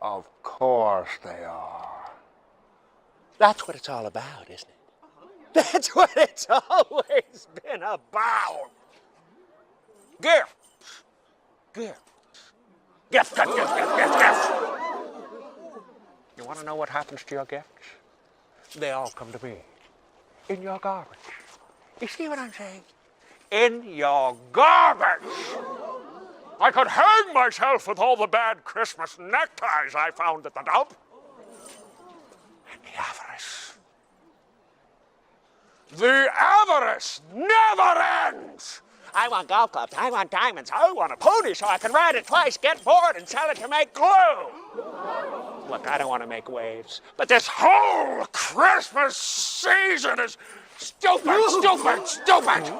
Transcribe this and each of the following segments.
Of course they are. That's what it's all about, isn't it? That's what it's always been about. Gifts. Gifts. Gifts, gifts, gifts, gifts, gifts, gifts. You want to know what happens to your gifts? They all come to me. In your garbage. You see what I'm saying? In your garbage. I could hang myself with all the bad Christmas neckties I found at the dump. And the avarice. The avarice never ends. I want golf clubs, I want diamonds, I want a pony so I can ride it twice, get bored, and sell it to make glue. Look, I don't want to make waves, but this whole Christmas season is stupid, stupid, stupid.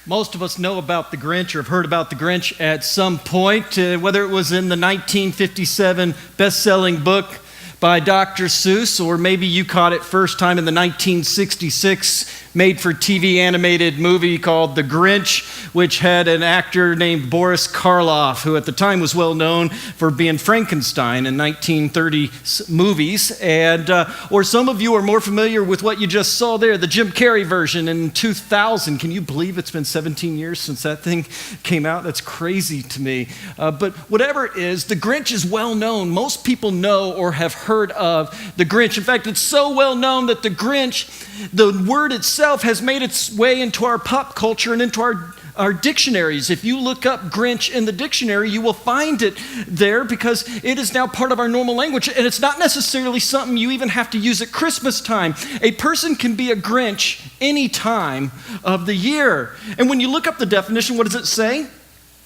Most of us know about the Grinch or have heard about the Grinch at some point, whether it was in the 1957 best-selling book by Dr. Seuss, or maybe you caught it first time in the 1966 made-for-TV animated movie called The Grinch, which had an actor named Boris Karloff, who at the time was well known for being Frankenstein in 1930 movies. And or some of you are more familiar with what you just saw there, the Jim Carrey version in 2000. Can you believe it's been 17 years since that thing came out? That's crazy to me. But whatever it is, The Grinch is well known. Most people know or have heard of The Grinch. In fact, it's so well known that The Grinch, the word itself, has made its way into our pop culture and into our dictionaries. If you look up Grinch in the dictionary, you will find it there because it is now part of our normal language, and it's not necessarily something you even have to use at Christmas time. A person can be a Grinch any time of the year. And when you look up the definition, what does it say? It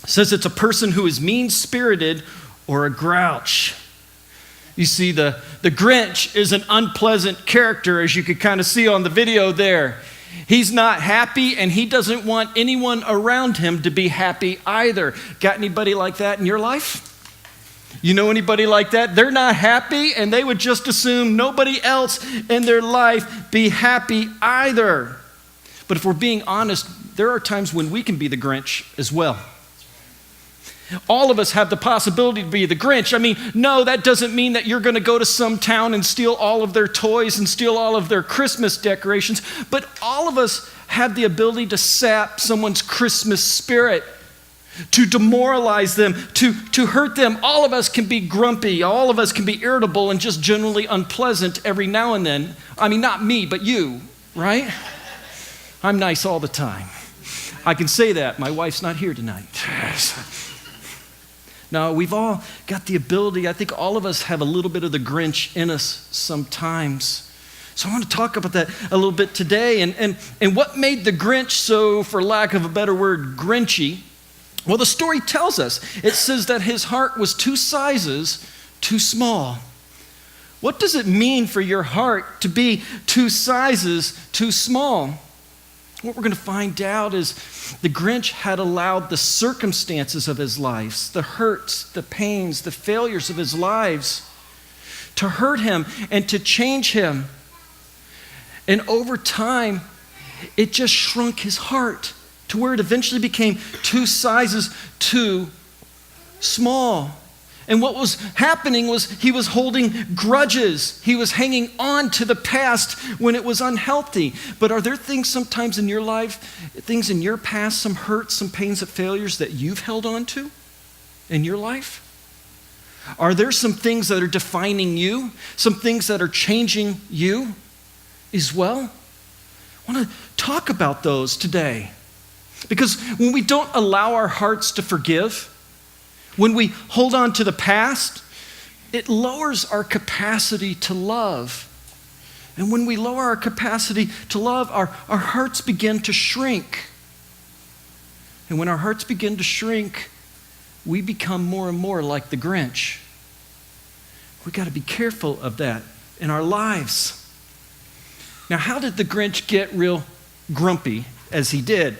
says it's a person who is mean-spirited or a grouch. You see, the Grinch is an unpleasant character, as you could kind of see on the video there. He's not happy, and he doesn't want anyone around him to be happy either. Got anybody like that in your life? You know anybody like that? They're not happy, and they would just assume nobody else in their life be happy either. But if we're being honest, there are times when we can be the Grinch as well. All of us have the possibility to be the Grinch. I mean, no, that doesn't mean that you're going to go to some town and steal all of their toys and steal all of their Christmas decorations, but all of us have the ability to sap someone's Christmas spirit, to demoralize them, to hurt them. All of us can be grumpy. All of us can be irritable and just generally unpleasant every now and then. I mean, not me, but you, right? I'm nice all the time. I can say that. My wife's not here tonight. No, we've all got the ability. I think all of us have a little bit of the Grinch in us sometimes. So I want to talk about that a little bit today. And what made the Grinch so, for lack of a better word, Grinchy? Well, the story tells us. It says that his heart was 2 sizes too small. What does it mean for your heart to be 2 sizes too small? What we're going to find out is the Grinch had allowed the circumstances of his life, the hurts, the pains, the failures of his lives to hurt him and to change him. And over time, it just shrunk his heart to where it eventually became 2 sizes too small. And what was happening was he was holding grudges. He was hanging on to the past when it was unhealthy. But are there things sometimes in your life, things in your past, some hurts, some pains, and failures that you've held on to in your life? Are there some things that are defining you, some things that are changing you as well? I want to talk about those today. Because when we don't allow our hearts to forgive, when we hold on to the past, it lowers our capacity to love. And when we lower our capacity to love, our hearts begin to shrink. And when our hearts begin to shrink, we become more and more like the Grinch. We've got to be careful of that in our lives. Now, how did the Grinch get real grumpy as he did?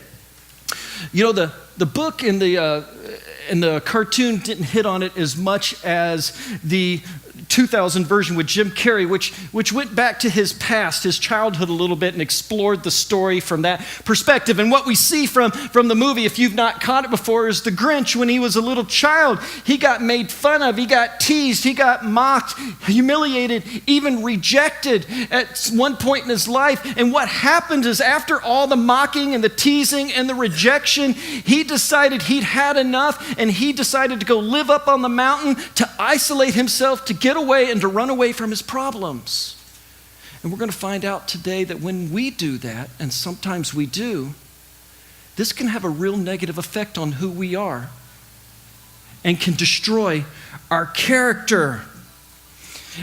You know, the book and the cartoon didn't hit on it as much as the 2000 version with Jim Carrey, which went back to his past, his childhood a little bit, and explored the story from that perspective. And what we see from the movie, if you've not caught it before, is the Grinch when he was a little child. He got made fun of, he got teased, he got mocked, humiliated, even rejected at one point in his life. And what happened is after all the mocking and the teasing and the rejection, he decided he'd had enough, and he decided to go live up on the mountain to isolate himself, to get away and to run away from his problems. And we're going to find out today that when we do that, and sometimes we do, this can have a real negative effect on who we are and can destroy our character.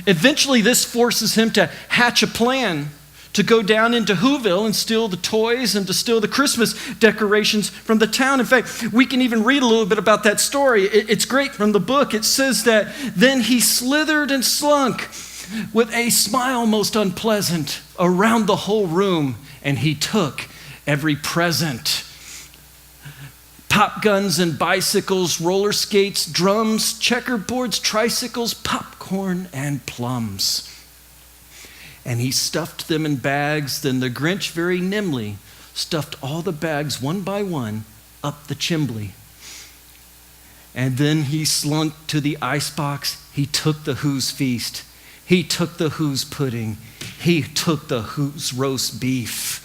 Eventually, this forces him to hatch a plan to go down into Whoville and steal the toys and to steal the Christmas decorations from the town. In fact, we can even read a little bit about that story. It's great from the book. It says that then he slithered and slunk with a smile most unpleasant around the whole room, and he took every present. Pop guns and bicycles, roller skates, drums, checkerboards, tricycles, popcorn, and plums. And he stuffed them in bags. Then the Grinch very nimbly stuffed all the bags one by one up the chimbley. And then he slunk to the icebox. He took the Who's feast. He took the Who's pudding. He took the Who's roast beef.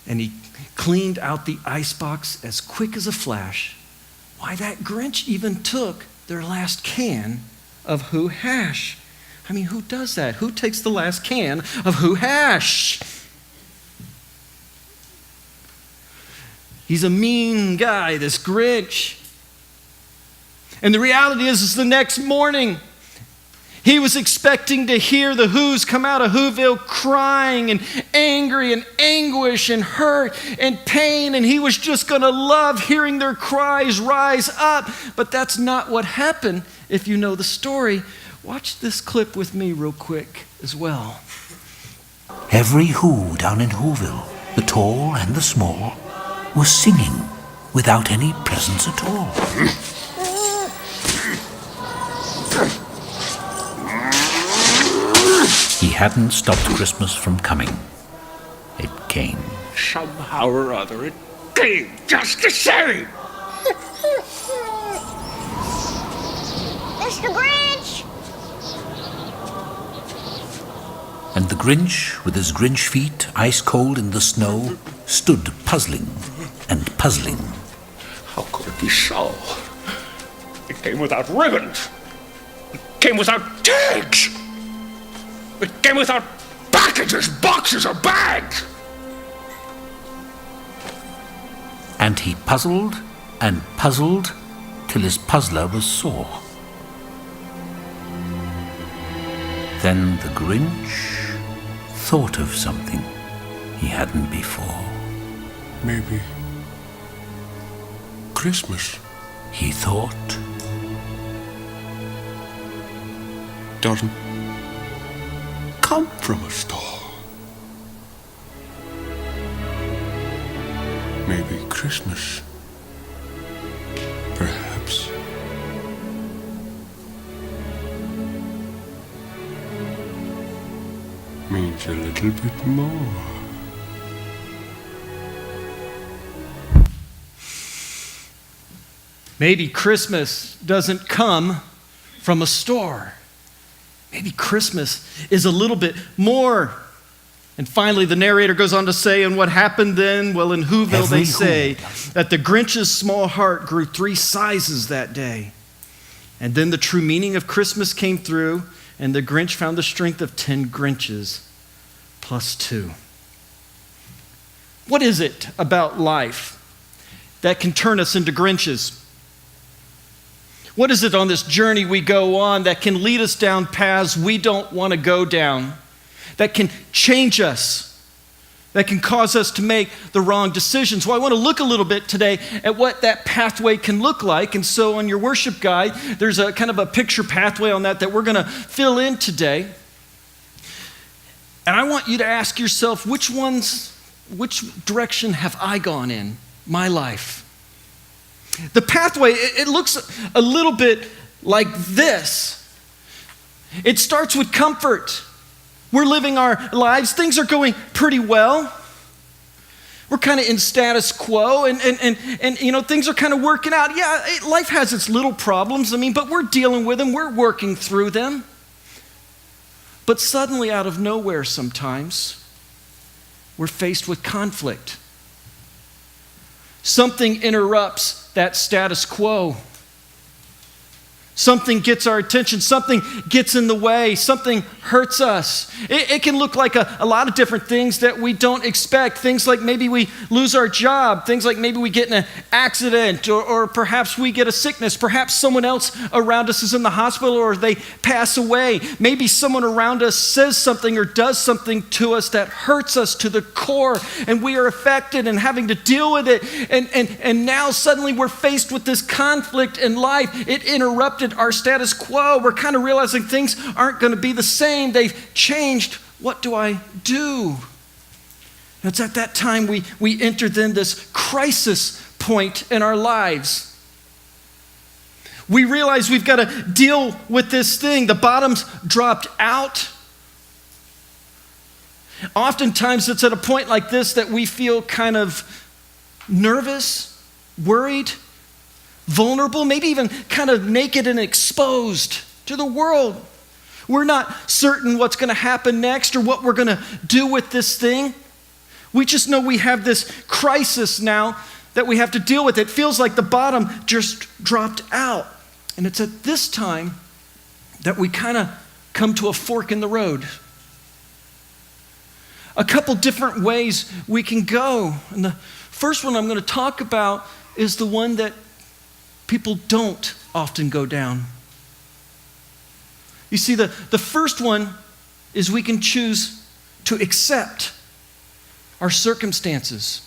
And he cleaned out the icebox as quick as a flash. Why, that Grinch even took their last can of Who hash. I mean, who does that? Who takes the last can of Who hash? He's a mean guy, this Grinch. And the reality is the next morning, he was expecting to hear the Who's come out of Whoville crying and angry and anguish and hurt and pain, and he was just going to love hearing their cries rise up. But that's not what happened if you know the story. Watch this clip with me real quick as well. Every Who down in Whoville, the tall and the small, was singing without any presents at all. He hadn't stopped Christmas from coming. It came. Somehow or other, it came just the same. Mr. Grinch! And the Grinch, with his Grinch feet ice cold in the snow, stood puzzling and puzzling. How could it be so? It came without ribbons. It came without tags. It came without packages, boxes, or bags. And he puzzled and puzzled till his puzzler was sore. Then the Grinch thought of something he hadn't before. Maybe Christmas, He thought, doesn't come from a store. Maybe Christmas, perhaps, means a little bit more. Maybe Christmas doesn't come from a store. Maybe Christmas is a little bit more. And finally, the narrator goes on to say, and what happened then? Well, in Whoville, they say that the Grinch's small heart grew 3 sizes that day. And then the true meaning of Christmas came through, and the Grinch found the strength of 10 Grinches plus 2. What is it about life that can turn us into Grinches? What is it on this journey we go on that can lead us down paths we don't want to go down, that can change us, that can cause us to make the wrong decisions? Well, I want to look a little bit today at what that pathway can look like. And so on your worship guide, there's a kind of a picture pathway on that we're going to fill in today. And I want you to ask yourself, which direction have I gone in my life? The pathway, it looks a little bit like this. It starts with comfort. We're living our lives. Things are going pretty well. We're kind of in status quo, and you know, things are kind of working out. Yeah, life has its little problems, but we're dealing with them. We're working through them. But suddenly, out of nowhere sometimes, we're faced with conflict. Something interrupts that status quo. Something gets our attention. Something gets in the way. Something hurts us. It can look like a lot of different things that we don't expect. Things like maybe we lose our job. Things like maybe we get in an accident, or perhaps we get a sickness. Perhaps someone else around us is in the hospital, or they pass away. Maybe someone around us says something or does something to us that hurts us to the core, and we are affected and having to deal with it. And now suddenly we're faced with this conflict in life. It interrupted our status quo. We're kind of realizing things aren't going to be the same. They've changed. What do I do? And it's at that time we enter then this crisis point in our lives. We realize we've got to deal with this thing. The bottom's dropped out. Oftentimes it's at a point like this that we feel kind of nervous, worried, vulnerable, maybe even kind of naked and exposed to the world. We're not certain what's going to happen next or what we're going to do with this thing. We just know we have this crisis now that we have to deal with. It feels like the bottom just dropped out. And it's at this time that we kind of come to a fork in the road. A couple different ways we can go. And the first one I'm going to talk about is the one that people don't often go down. You see, the first one is we can choose to accept our circumstances.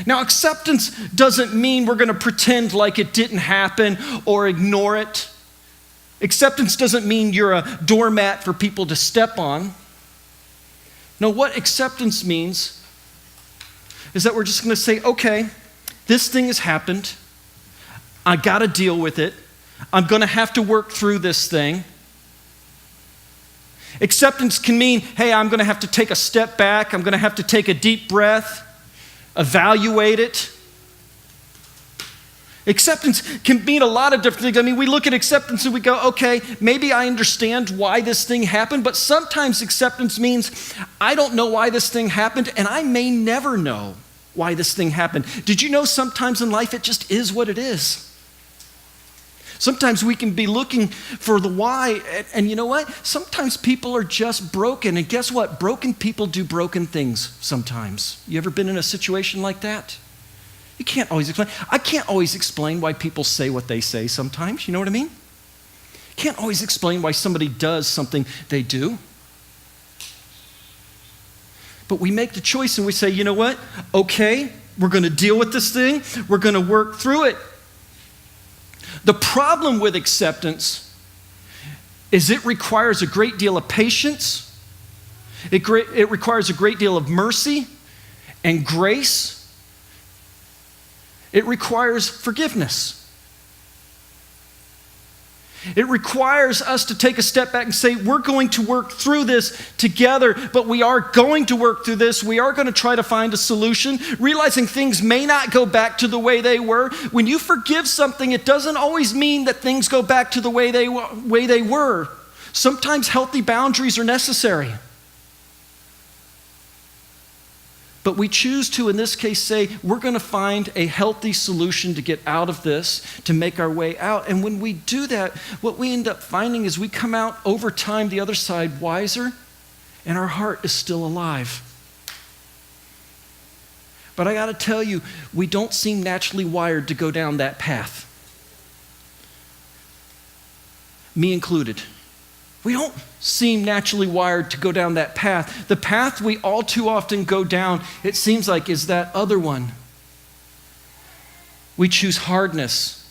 Now, acceptance doesn't mean we're going to pretend like it didn't happen or ignore it. Acceptance doesn't mean you're a doormat for people to step on. No, what acceptance means is that we're just going to say, okay, this thing has happened. I got to deal with it. I'm going to have to work through this thing. Acceptance can mean, hey, I'm going to have to take a step back. I'm going to have to take a deep breath, evaluate it. Acceptance can mean a lot of different things. We look at acceptance and we go, okay, maybe I understand why this thing happened, but sometimes acceptance means I don't know why this thing happened, and I may never know why this thing happened. Did you know sometimes in life it just is what it is? Sometimes we can be looking for the why, and you know what? Sometimes people are just broken, and guess what? Broken people do broken things sometimes. You ever been in a situation like that? You can't always explain. I can't always explain why people say what they say sometimes, you know what I mean? Can't always explain why somebody does something they do. But we make the choice and we say, you know what? Okay, we're going to deal with this thing. We're going to work through it. The problem with acceptance is it requires a great deal of patience. It requires a great deal of mercy and grace. It requires forgiveness. It requires us to take a step back and say, we're going to work through this together, but we are going to work through this. We are going to try to find a solution, realizing things may not go back to the way they were. When you forgive something, it doesn't always mean that things go back to the way they were. Sometimes healthy boundaries are necessary. But we choose to, in this case, say, we're going to find a healthy solution to get out of this, to make our way out. And when we do that, what we end up finding is we come out over time, the other side, wiser, and our heart is still alive. But I got to tell you, we don't seem naturally wired to go down that path. Me included. We don't seem naturally wired to go down that path. The path we all too often go down, it seems like, is that other one. We choose hardness.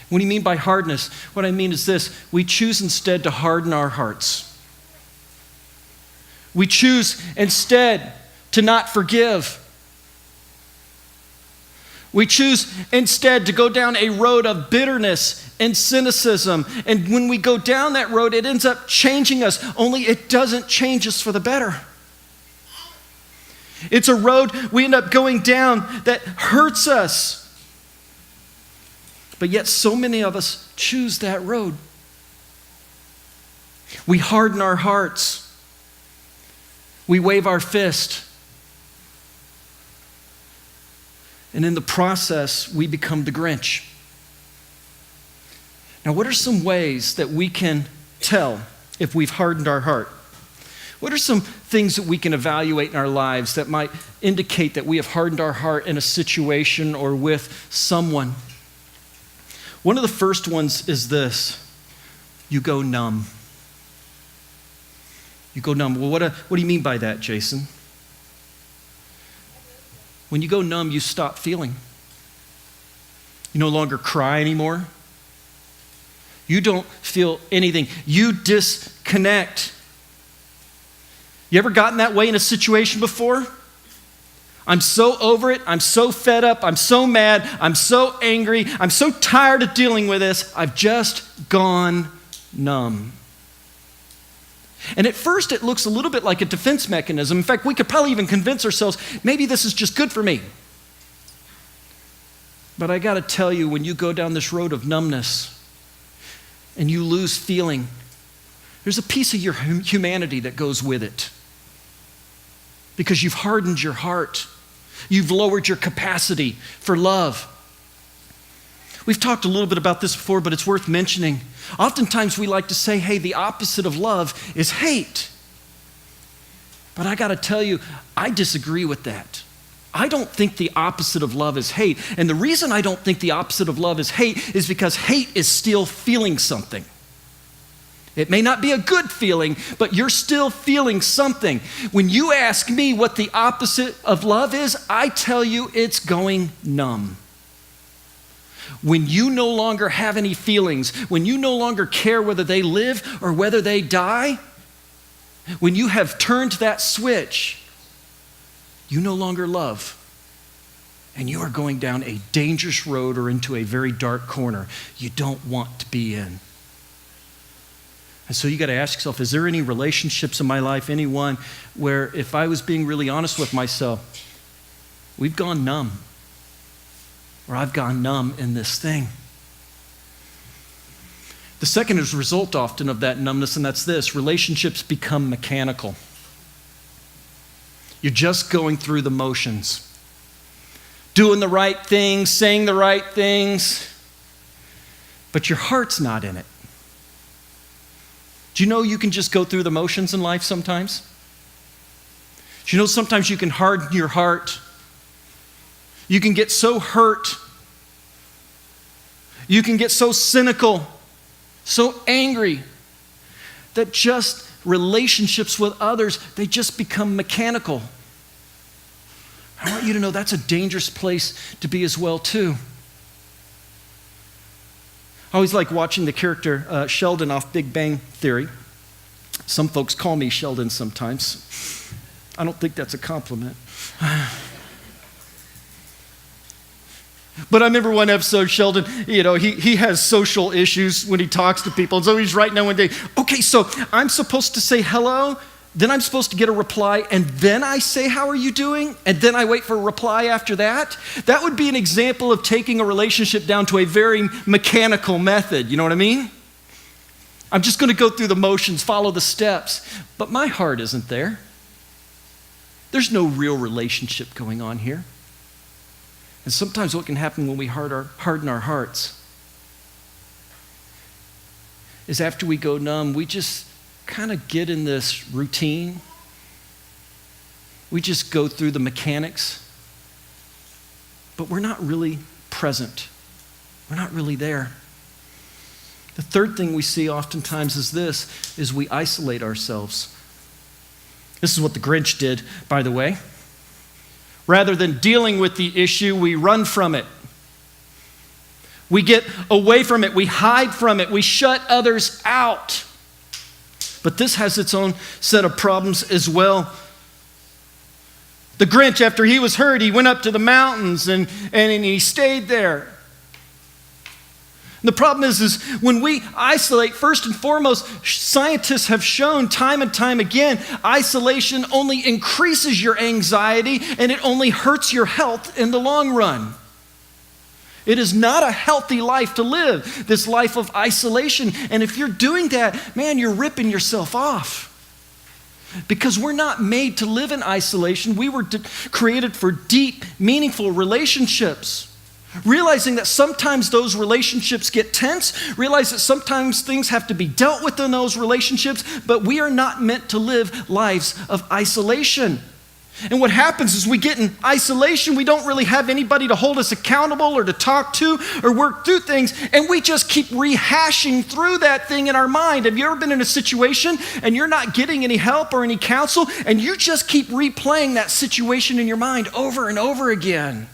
What do you mean by hardness? What I mean is this: we choose instead to harden our hearts. We choose instead to not forgive. We choose instead to go down a road of bitterness and cynicism. And when we go down that road, it ends up changing us, only it doesn't change us for the better. It's a road we end up going down that hurts us. But yet so many of us choose that road. We harden our hearts. We wave our fist. And in the process, we become the Grinch. Now, what are some ways that we can tell if we've hardened our heart? What are some things that we can evaluate in our lives that might indicate that we have hardened our heart in a situation or with someone? One of the first ones is this: you go numb. You go numb. Well, what do you mean by that, Jason? When you go numb, you stop feeling. You no longer cry anymore. You don't feel anything. You disconnect. You ever gotten that way in a situation before? I'm so over it. I'm so fed up. I'm so mad. I'm so angry. I'm so tired of dealing with this. I've just gone numb. And at first, it looks a little bit like a defense mechanism. In fact, we could probably even convince ourselves, maybe this is just good for me. But I got to tell you, when you go down this road of numbness and you lose feeling, there's a piece of your humanity that goes with it. Because you've hardened your heart. You've lowered your capacity for love. We've talked a little bit about this before, but it's worth mentioning. Oftentimes we like to say, hey, the opposite of love is hate. But I got to tell you, I disagree with that. I don't think the opposite of love is hate. And the reason I don't think the opposite of love is hate is because hate is still feeling something. It may not be a good feeling, but you're still feeling something. When you ask me what the opposite of love is, I tell you it's going numb. When you no longer have any feelings, when you no longer care whether they live or whether they die, when you have turned that switch, you no longer love. And you are going down a dangerous road or into a very dark corner you don't want to be in. And so you got to ask yourself, is there any relationships in my life, anyone, where if I was being really honest with myself, we've gone numb? Or I've gone numb in this thing. The second is a result often of that numbness, and that's this: relationships become mechanical. You're just going through the motions. Doing the right things, saying the right things, but your heart's not in it. Do you know you can just go through the motions in life sometimes? Do you know sometimes you can harden your heart? You can get so hurt. You can get so cynical, so angry, that just relationships with others, they just become mechanical. I want you to know that's a dangerous place to be as well, too. I always like watching the character Sheldon off Big Bang Theory. Some folks call me Sheldon sometimes. I don't think that's a compliment. But I remember one episode, Sheldon, he has social issues when he talks to people. And so he's writing down one day, okay, so I'm supposed to say hello, then I'm supposed to get a reply, and then I say, how are you doing? And then I wait for a reply after that? That would be an example of taking a relationship down to a very mechanical method. You know what I mean? I'm just going to go through the motions, follow the steps. But my heart isn't there. There's no real relationship going on here. And sometimes what can happen when we harden our hearts is after we go numb, we just kind of get in this routine. We just go through the mechanics, but we're not really present. We're not really there. The third thing we see oftentimes is we isolate ourselves. This is what the Grinch did, by the way. Rather than dealing with the issue, we run from it. We get away from it. We hide from it. We shut others out. But this has its own set of problems as well. The Grinch, after he was hurt, he went up to the mountains and he stayed there. The problem is when we isolate, first and foremost, scientists have shown time and time again, isolation only increases your anxiety and it only hurts your health in the long run. It is not a healthy life to live, this life of isolation. And if you're doing that, man, you're ripping yourself off. Because we're not made to live in isolation. We were created for deep, meaningful relationships. Realizing that sometimes those relationships get tense, realize that sometimes things have to be dealt with in those relationships, but we are not meant to live lives of isolation. And what happens is we get in isolation, we don't really have anybody to hold us accountable or to talk to or work through things, and we just keep rehashing through that thing in our mind. Have you ever been in a situation and you're not getting any help or any counsel, and you just keep replaying that situation in your mind over and over again?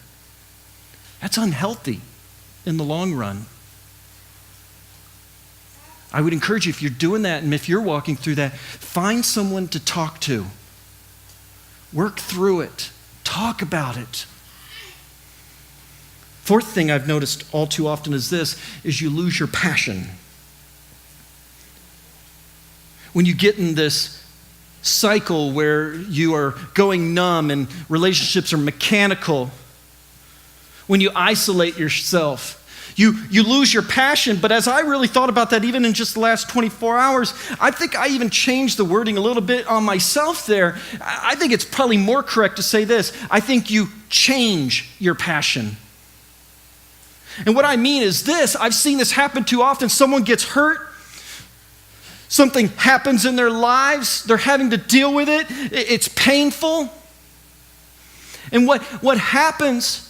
That's unhealthy in the long run. I would encourage you, if you're doing that and if you're walking through that, find someone to talk to. Work through it. Talk about it. Fourth thing I've noticed all too often is you lose your passion. When you get in this cycle where you are going numb and relationships are mechanical, when you isolate yourself, you lose your passion. But as I really thought about that, even in just the last 24 hours, I think I even changed the wording a little bit on myself there. I think it's probably more correct to say this. I think you change your passion. And what I mean is this. I've seen this happen too often. Someone gets hurt. Something happens in their lives. They're having to deal with it. It's painful. And what happens,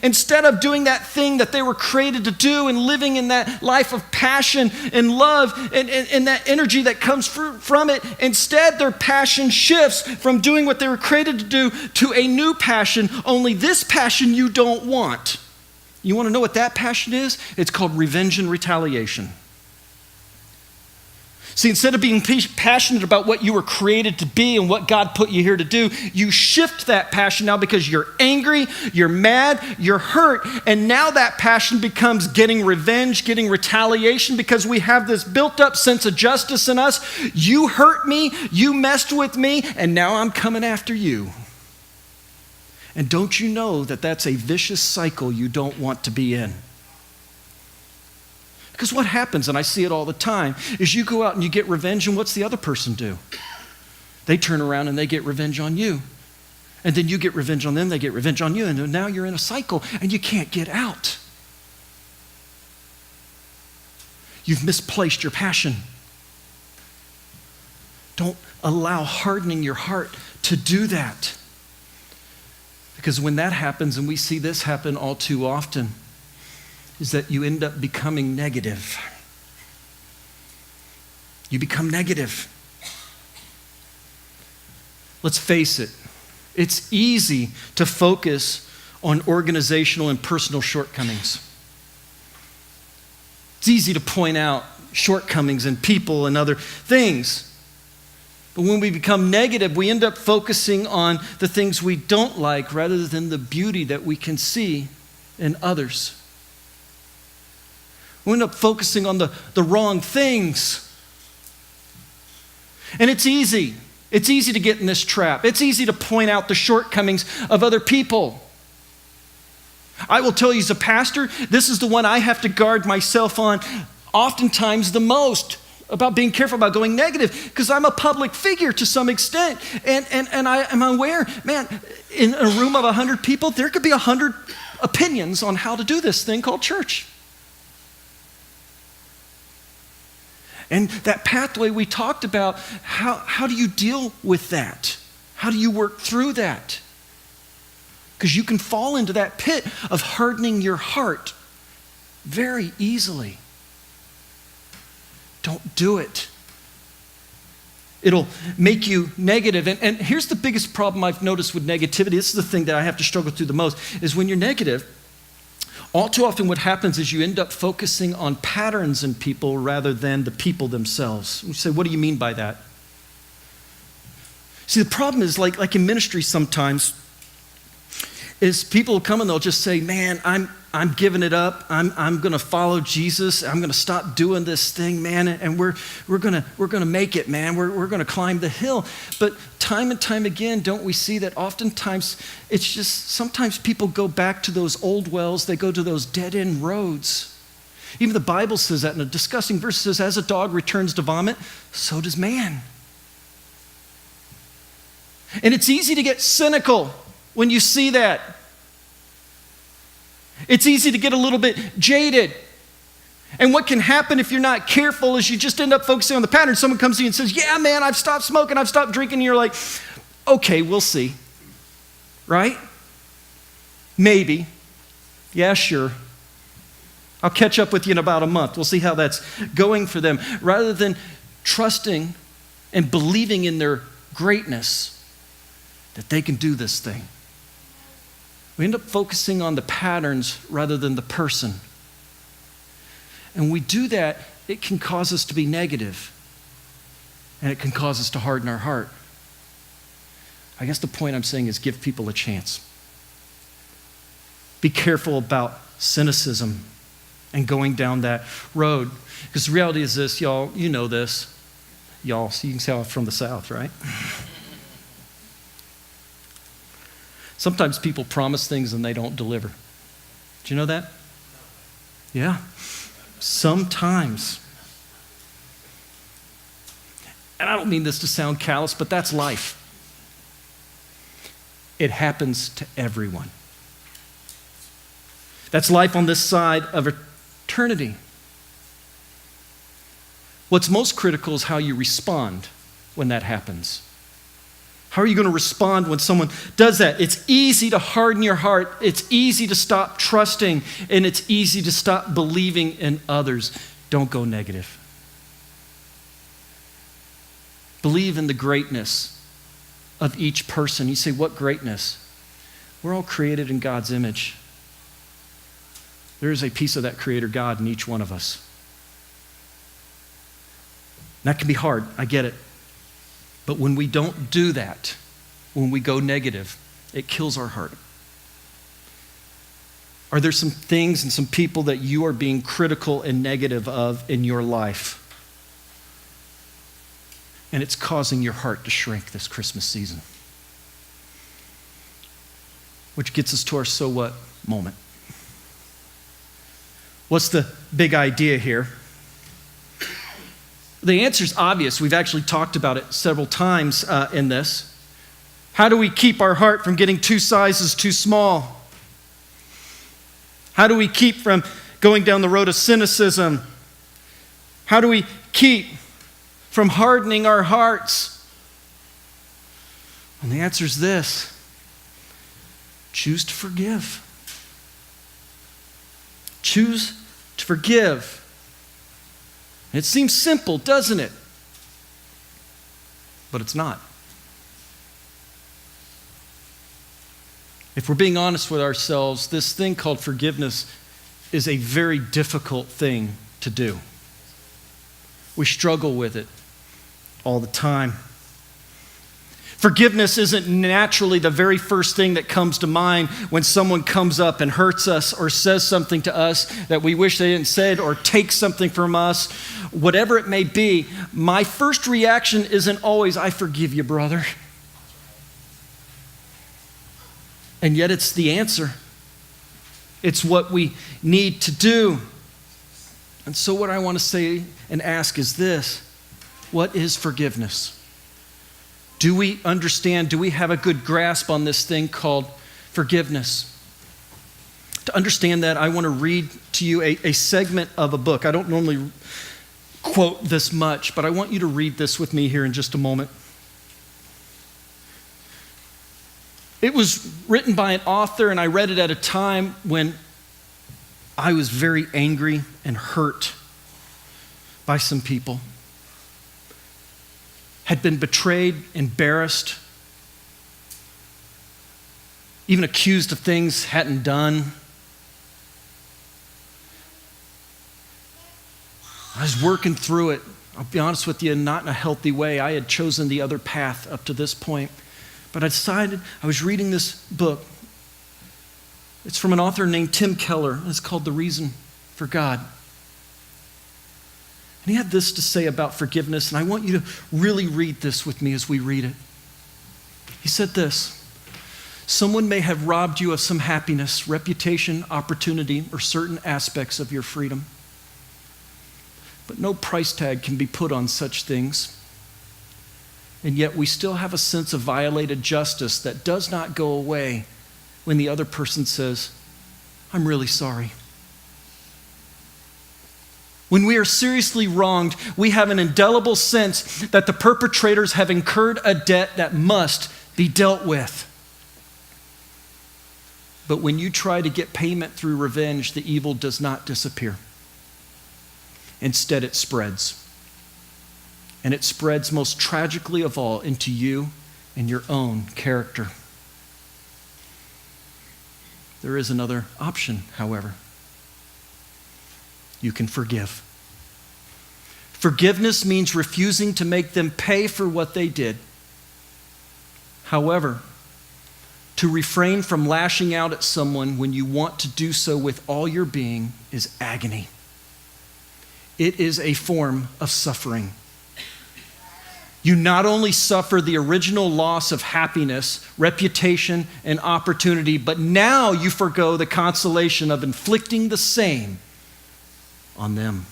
instead of doing that thing that they were created to do and living in that life of passion and love and that energy that comes from it, instead their passion shifts from doing what they were created to do to a new passion, only this passion you don't want. You want to know what that passion is? It's called revenge and retaliation. See, instead of being passionate about what you were created to be and what God put you here to do, you shift that passion now because you're angry, you're mad, you're hurt, and now that passion becomes getting revenge, getting retaliation, because we have this built-up sense of justice in us. You hurt me, you messed with me, and now I'm coming after you. And don't you know that that's a vicious cycle you don't want to be in? Because what happens, and I see it all the time, is you go out and you get revenge, and what's the other person do? They turn around and they get revenge on you. And then you get revenge on them, they get revenge on you, and now you're in a cycle and you can't get out. You've misplaced your passion. Don't allow hardening your heart to do that. Because when that happens, and we see this happen all too often, is that you end up becoming negative. You become negative. Let's face it, it's easy to focus on organizational and personal shortcomings. It's easy to point out shortcomings in people and other things. But when we become negative, we end up focusing on the things we don't like rather than the beauty that we can see in others. We end up focusing on the wrong things. And it's easy. It's easy to get in this trap. It's easy to point out the shortcomings of other people. I will tell you as a pastor, this is the one I have to guard myself on oftentimes the most, about being careful about going negative, because I'm a public figure to some extent. And I am aware, man, in a room of 100 people, there could be 100 opinions on how to do this thing called church. And that pathway we talked about, how do you deal with that? How do you work through that? Because you can fall into that pit of hardening your heart very easily. Don't do it. It'll make you negative. And here's the biggest problem I've noticed with negativity. This is the thing that I have to struggle through the most, is when you're negative, all too often what happens is you end up focusing on patterns in people rather than the people themselves. You say, what do you mean by that? See, the problem is like in ministry sometimes, is people will come and they'll just say, man, I'm giving it up. I'm going to follow Jesus. I'm going to stop doing this thing, man, and we're going to make it, man. We're going to climb the hill. But time and time again, don't we see that oftentimes it's just sometimes people go back to those old wells. They go to those dead-end roads. Even the Bible says that in a disgusting verse. It says, as a dog returns to vomit, so does man. And it's easy to get cynical when you see that. It's easy to get a little bit jaded. And what can happen if you're not careful is you just end up focusing on the pattern. Someone comes to you and says, yeah, man, I've stopped smoking, I've stopped drinking. And you're like, okay, we'll see. Right? Maybe. Yeah, sure. I'll catch up with you in about a month. We'll see how that's going for them. Rather than trusting and believing in their greatness, that they can do this thing. We end up focusing on the patterns rather than the person. And when we do that, it can cause us to be negative. And it can cause us to harden our heart. I guess the point I'm saying is give people a chance. Be careful about cynicism and going down that road. Because the reality is this, y'all, you know this. Y'all, so you can tell I'm from the South, right? Sometimes people promise things and they don't deliver. Do you know that? Yeah. Sometimes. And I don't mean this to sound callous, but that's life. It happens to everyone. That's life on this side of eternity. What's most critical is how you respond when that happens. How are you going to respond when someone does that? It's easy to harden your heart. It's easy to stop trusting, and it's easy to stop believing in others. Don't go negative. Believe in the greatness of each person. You say, what greatness? We're all created in God's image. There is a piece of that Creator God in each one of us. And that can be hard. I get it. But when we don't do that, when we go negative, it kills our heart. Are there some things and some people that you are being critical and negative of in your life? And it's causing your heart to shrink this Christmas season. Which gets us to our so what moment. What's the big idea here? The answer is obvious. We've actually talked about it several times in this. How do we keep our heart from getting 2 sizes too small? How do we keep from going down the road of cynicism? How do we keep from hardening our hearts? And the answer is this: choose to forgive. Choose to forgive. It seems simple, doesn't it? But it's not. If we're being honest with ourselves, this thing called forgiveness is a very difficult thing to do. We struggle with it all the time. Forgiveness isn't naturally the very first thing that comes to mind when someone comes up and hurts us or says something to us that we wish they hadn't said or takes something from us, whatever it may be. My first reaction isn't always, I forgive you, brother. And yet it's the answer. It's what we need to do. And so what I want to say and ask is this: what is forgiveness? Do we understand, do we have a good grasp on this thing called forgiveness? To understand that, I want to read to you a segment of a book. I don't normally quote this much, but I want you to read this with me here in just a moment. It was written by an author, and I read it at a time when I was very angry and hurt by some people. Had been betrayed, embarrassed, even accused of things hadn't done. I was working through it. I'll be honest with you, not in a healthy way. I had chosen the other path up to this point. But I decided, I was reading this book. It's from an author named Tim Keller. It's called The Reason for God. And he had this to say about forgiveness, and I want you to really read this with me as we read it. He said this: someone may have robbed you of some happiness, reputation, opportunity, or certain aspects of your freedom. But no price tag can be put on such things. And yet we still have a sense of violated justice that does not go away when the other person says, I'm really sorry. When we are seriously wronged, we have an indelible sense that the perpetrators have incurred a debt that must be dealt with. But when you try to get payment through revenge, the evil does not disappear. Instead, it spreads. And it spreads most tragically of all into you and your own character. There is another option, however. You can forgive. Forgiveness means refusing to make them pay for what they did. However, to refrain from lashing out at someone when you want to do so with all your being is agony. It is a form of suffering. You not only suffer the original loss of happiness, reputation, and opportunity, but now you forgo the consolation of inflicting the same on them.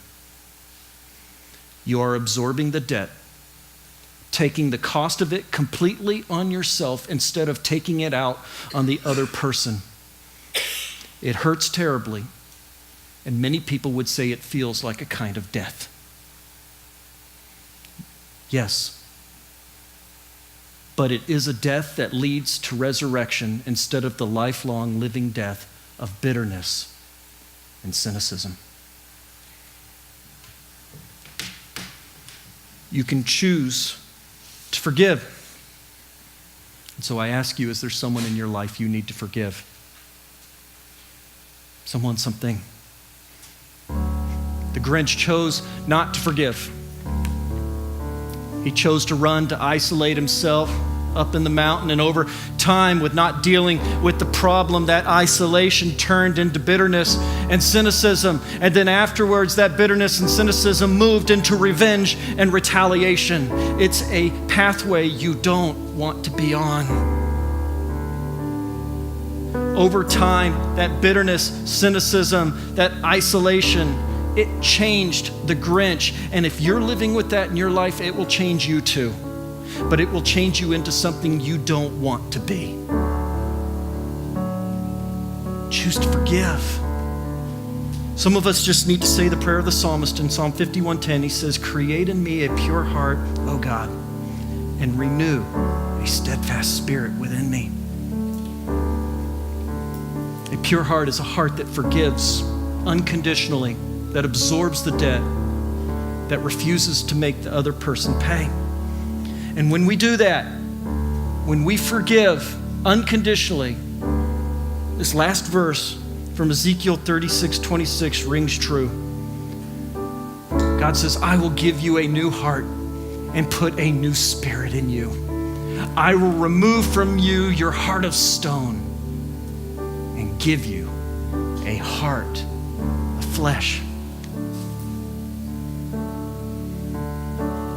You are absorbing the debt, taking the cost of it completely on yourself instead of taking it out on the other person. It hurts terribly, and many people would say it feels like a kind of death. Yes, but it is a death that leads to resurrection instead of the lifelong living death of bitterness and cynicism. You can choose to forgive. And so I ask you, is there someone in your life you need to forgive? Someone, something. The Grinch chose not to forgive. He chose to run, to isolate himself up in the mountain, and over time, with not dealing with the problem, that isolation turned into bitterness and cynicism. And then afterwards, that bitterness and cynicism moved into revenge and retaliation. It's a pathway you don't want to be on. Over time, that bitterness, cynicism, that isolation, it changed the Grinch. And if you're living with that in your life, it will change you too. But it will change you into something you don't want to be. Choose to forgive. Some of us just need to say the prayer of the psalmist in Psalm 51:10. He says, create in me a pure heart, O God, and renew a steadfast spirit within me. A pure heart is a heart that forgives unconditionally, that absorbs the debt, that refuses to make the other person pay. And when we do that, when we forgive unconditionally, this last verse from Ezekiel 36:26 rings true. God says, I will give you a new heart and put a new spirit in you. I will remove from you your heart of stone and give you a heart of flesh.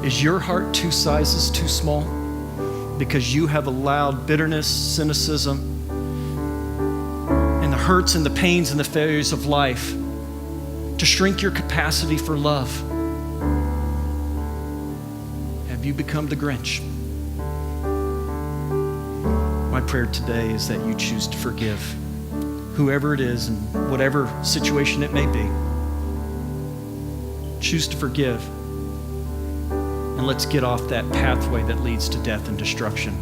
Is your heart 2 sizes too small because you have allowed bitterness, cynicism, and the hurts and the pains and the failures of life to shrink your capacity for love? Have you become the Grinch? My prayer today is that you choose to forgive whoever it is and whatever situation it may be. Choose to forgive, and let's get off that pathway that leads to death and destruction.